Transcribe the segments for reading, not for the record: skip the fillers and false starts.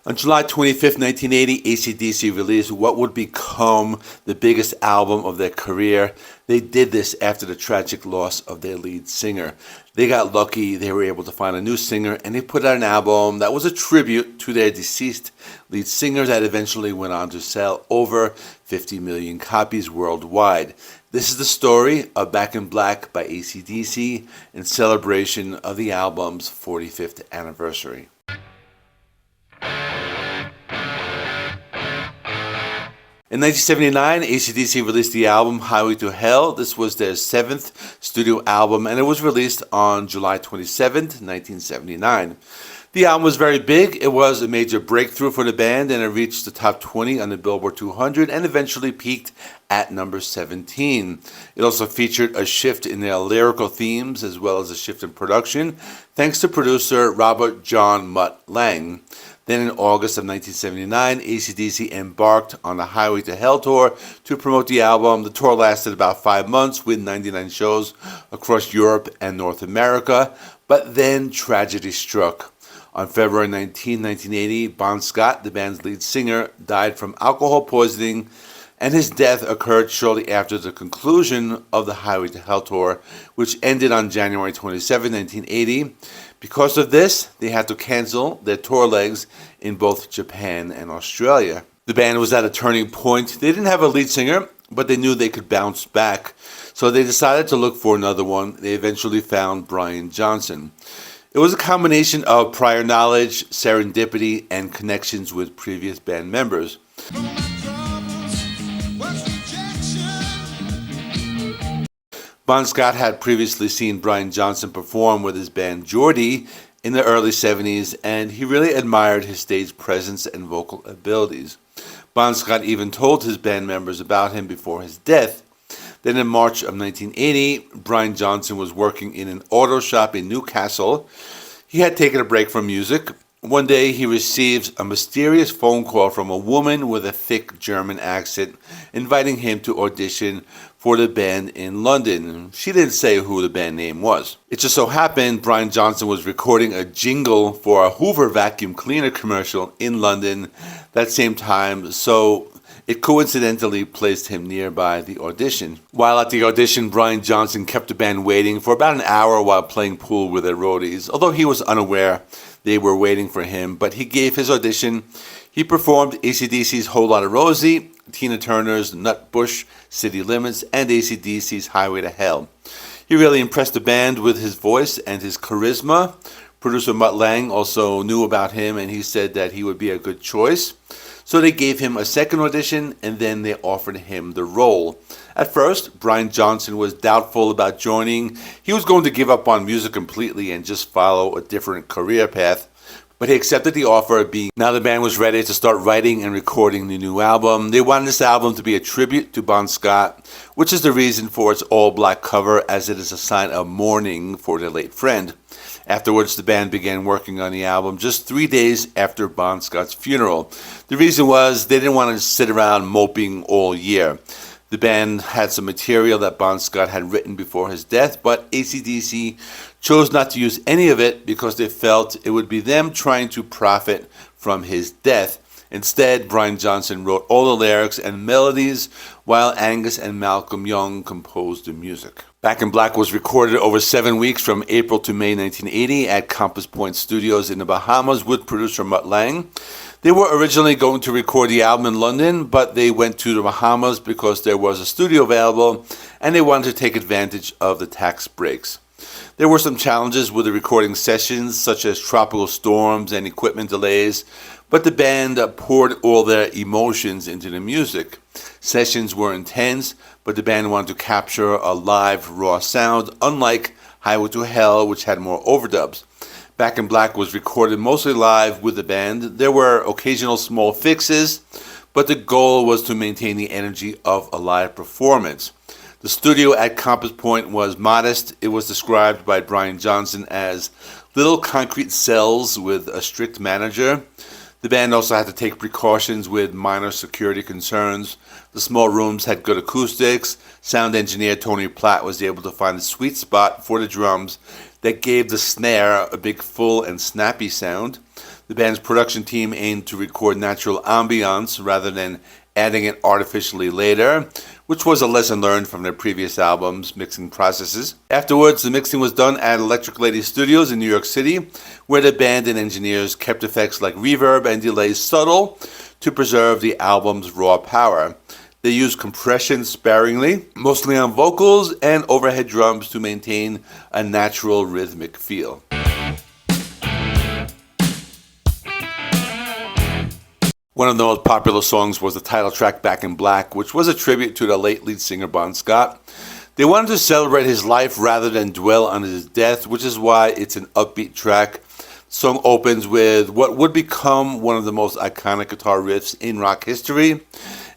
On July 25th, 1980, ACDC released what would become the biggest album of their career. They did this after the tragic loss of their lead singer. They got lucky, they were able to find a new singer, and they put out an album that was a tribute to their deceased lead singer that eventually went on to sell over 50 million copies worldwide. This is the story of Back in Black by ACDC in celebration of the album's 45th anniversary. In 1979, AC/DC released the album Highway to Hell. This was their 7th studio album, and it was released on July 27th, 1979. The album was very big. It was a major breakthrough for the band, and it reached the top 20 on the Billboard 200 and eventually peaked at number 17. It also featured a shift in their lyrical themes as well as a shift in production, thanks to producer Robert John Mutt Lange. Then in August of 1979, AC/DC embarked on the Highway to Hell tour to promote the album. The tour lasted about 5 months with 99 shows across Europe and North America, but then tragedy struck. On February 19, 1980, Bon Scott, the band's lead singer, died from alcohol poisoning, and his death occurred shortly after the conclusion of the Highway to Hell tour, which ended on January 27, 1980. Because of this, they had to cancel their tour legs in both Japan and Australia. The band was at a turning point. They didn't have a lead singer, but they knew they could bounce back. So they decided to look for another one. They eventually found Brian Johnson. It was a combination of prior knowledge, serendipity, and connections with previous band members. Bon Scott had previously seen Brian Johnson perform with his band Geordie in the early 70s, and he really admired his stage presence and vocal abilities. Bon Scott even told his band members about him before his death. Then in March of 1980, Brian Johnson was working in an auto shop in Newcastle. He had taken a break from music. One day he receives a mysterious phone call from a woman with a thick German accent inviting him to audition for the band in London. She didn't say who the band name was. It just so happened Brian Johnson was recording a jingle for a Hoover vacuum cleaner commercial in London that same time, so it coincidentally placed him nearby the audition. While at the audition, Brian Johnson kept the band waiting for about an hour while playing pool with their roadies, although he was unaware they were waiting for him, but he gave his audition. He performed AC/DC's Whole Lotta Rosie, Tina Turner's Nutbush City Limits, and AC/DC's Highway to Hell. He really impressed the band with his voice and his charisma. Producer Mutt Lange also knew about him, and he said that he would be a good choice. So they gave him a second audition, and then they offered him the role. At first, Brian Johnson was doubtful about joining. He was going to give up on music completely and just follow a different career path. But he accepted the offer, being now the band was ready to start writing and recording the new album. They wanted this album to be a tribute to Bon Scott, which is the reason for its all-black cover, as it is a sign of mourning for their late friend. Afterwards, the band began working on the album just 3 days after Bon Scott's funeral. The reason was they didn't want to sit around moping all year. The band had some material that Bon Scott had written before his death, but AC/DC chose not to use any of it because they felt it would be them trying to profit from his death. Instead, Brian Johnson wrote all the lyrics and melodies, while Angus and Malcolm Young composed the music. Back in Black was recorded over 7 weeks from April to May 1980 at Compass Point Studios in the Bahamas with producer Mutt Lange. They were originally going to record the album in London, but they went to the Bahamas because there was a studio available and they wanted to take advantage of the tax breaks. There were some challenges with the recording sessions, such as tropical storms and equipment delays, but the band poured all their emotions into the music. Sessions were intense, but the band wanted to capture a live, raw sound, unlike Highway to Hell, which had more overdubs. Back in Black was recorded mostly live with the band. There were occasional small fixes, but the goal was to maintain the energy of a live performance. The studio at Compass Point was modest. It was described by Brian Johnson as little concrete cells with a strict manager. The band also had to take precautions with minor security concerns. The small rooms had good acoustics. Sound engineer Tony Platt was able to find a sweet spot for the drums that gave the snare a big full and snappy sound. The band's production team aimed to record natural ambiance rather than adding it artificially later, which was a lesson learned from their previous albums' mixing processes. Afterwards, the mixing was done at Electric Lady Studios in New York City, where the band and engineers kept effects like reverb and delays subtle to preserve the album's raw power. They used compression sparingly, mostly on vocals and overhead drums to maintain a natural rhythmic feel. One of the most popular songs was the title track, Back in Black, which was a tribute to the late lead singer Bon Scott. They wanted to celebrate his life rather than dwell on his death, which is why it's an upbeat track. The song opens with what would become one of the most iconic guitar riffs in rock history,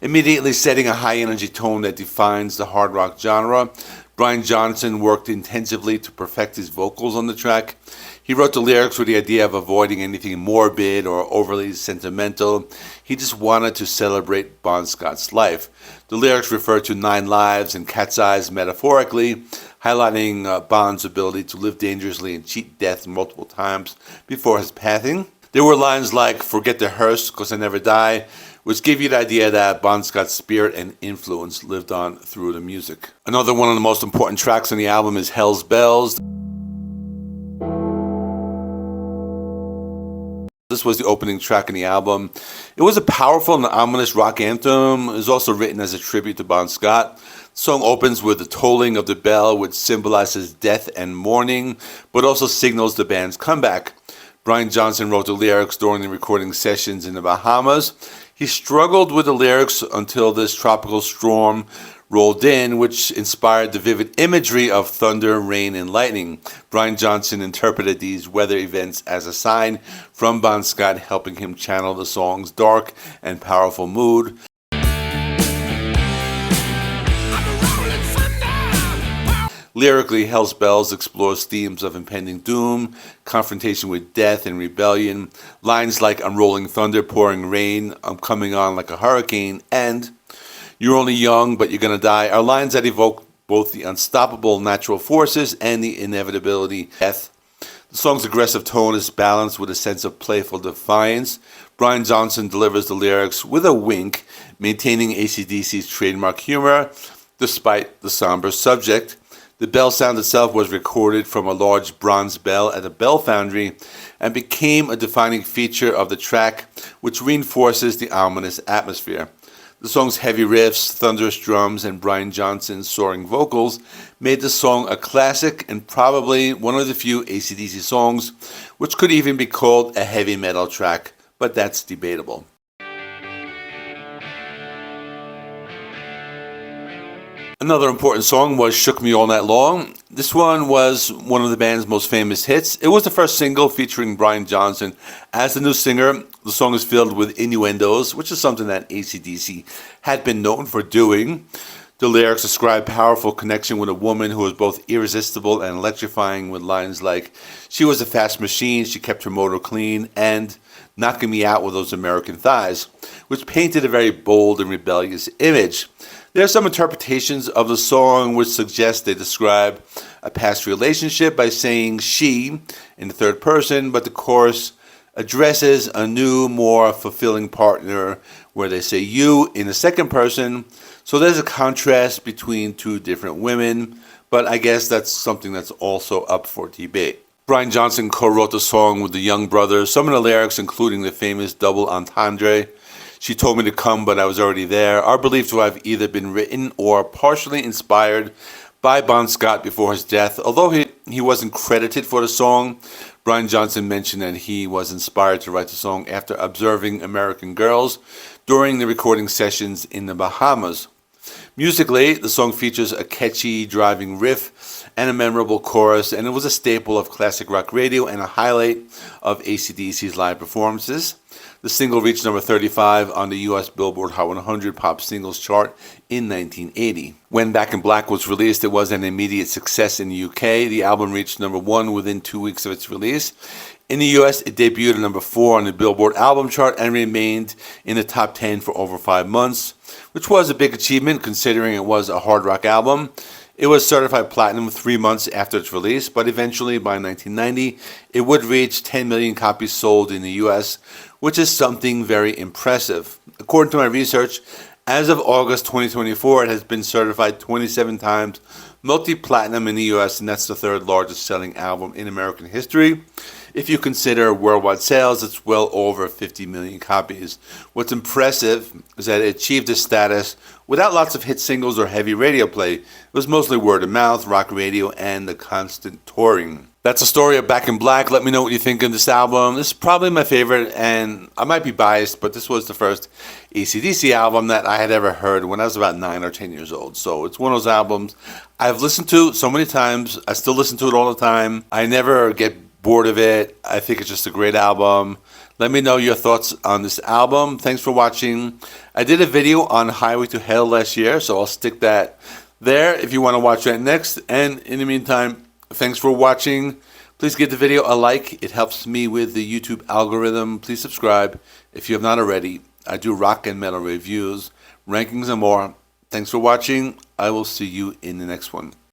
immediately setting a high-energy tone that defines the hard rock genre. Brian Johnson worked intensively to perfect his vocals on the track. He wrote the lyrics with the idea of avoiding anything morbid or overly sentimental. He just wanted to celebrate Bon Scott's life. The lyrics refer to 9 lives and cat's eyes metaphorically, highlighting Bon's ability to live dangerously and cheat death multiple times before his passing. There were lines like, "Forget the hearse, 'cause I never die," which give you the idea that Bon Scott's spirit and influence lived on through the music. Another one of the most important tracks on the album is Hell's Bells. This was the opening track in the album. It was a powerful and ominous rock anthem. It was also written as a tribute to Bon Scott. The song opens with the tolling of the bell, which symbolizes death and mourning, but also signals the band's comeback. Brian Johnson wrote the lyrics during the recording sessions in the Bahamas. He struggled with the lyrics until this tropical storm rolled in, which inspired the vivid imagery of thunder, rain, and lightning. Brian Johnson interpreted these weather events as a sign from Bon Scott, helping him channel the song's dark and powerful mood. Lyrically, Hell's Bells explores themes of impending doom, confrontation with death and rebellion. Lines like "I'm rolling thunder, pouring rain, I'm coming on like a hurricane," and "You're only young, but you're gonna die" are lines that evoke both the unstoppable natural forces and the inevitability of death. The song's aggressive tone is balanced with a sense of playful defiance. Brian Johnson delivers the lyrics with a wink, maintaining ACDC's trademark humor despite the somber subject. The bell sound itself was recorded from a large bronze bell at a bell foundry and became a defining feature of the track, which reinforces the ominous atmosphere. The song's heavy riffs, thunderous drums, and Brian Johnson's soaring vocals made the song a classic and probably one of the few AC/DC songs which could even be called a heavy metal track, but that's debatable. Another important song was "Shook Me All Night Long." This one was one of the band's most famous hits. It was the first single featuring Brian Johnson as the new singer. The song is filled with innuendos, which is something that AC/DC had been known for doing. The lyrics describe powerful connection with a woman who was both irresistible and electrifying, with lines like, "She was a fast machine, she kept her motor clean," and "knocking me out with those American thighs," which painted a very bold and rebellious image. There are some interpretations of the song which suggest they describe a past relationship by saying "she" in the third person, but the chorus addresses a new, more fulfilling partner where they say "you" in the second person. So there's a contrast between two different women, but I guess that's something that's also up for debate. Brian Johnson co-wrote the song with the Young Brothers. Some of the lyrics, including the famous double entendre, "She told me to come, but I was already there," are believed to have either been written or partially inspired by Bon Scott before his death. Although he wasn't credited for the song, Brian Johnson mentioned that he was inspired to write the song after observing American Girls during the recording sessions in the Bahamas. Musically, the song features a catchy, driving riff and a memorable chorus, and it was a staple of classic rock radio and a highlight of AC/DC's live performances. The single reached number 35 on the U.S. Billboard Hot 100 Pop Singles chart in 1980. When Back in Black was released, it was an immediate success in the UK. The album reached number 1 within 2 weeks of its release. In the US, it debuted at number 4 on the Billboard album chart and remained in the top 10 for over 5 months, which was a big achievement considering it was a hard rock album. It was certified platinum 3 months after its release, but eventually by 1990, it would reach 10 million copies sold in the US, which is something very impressive. According to my research, as of August 2024, it has been certified 27 times multi-platinum in the US, and that's the third largest selling album in American history. If you consider worldwide sales, it's well over 50 million copies. What's impressive is that it achieved this status without lots of hit singles or heavy radio play. It was mostly word of mouth, rock radio, and the constant touring. That's the story of Back in Black. Let me know what you think of this album. This is probably my favorite, and I might be biased, but this was the first ACDC album that I had ever heard when I was about 9 or 10 years old. So it's one of those albums I've listened to so many times. I still listen to it all the time. I never get bored of it. I think it's just a great album. Let me know your thoughts on this album. Thanks for watching. I did a video on Highway to Hell last year, so I'll stick that there if you want to watch that next. And in the meantime, thanks for watching. Please give the video a like. It helps me with the YouTube algorithm. Please subscribe if you have not already. I do rock and metal reviews, rankings, and more. Thanks for watching. I will see you in the next one.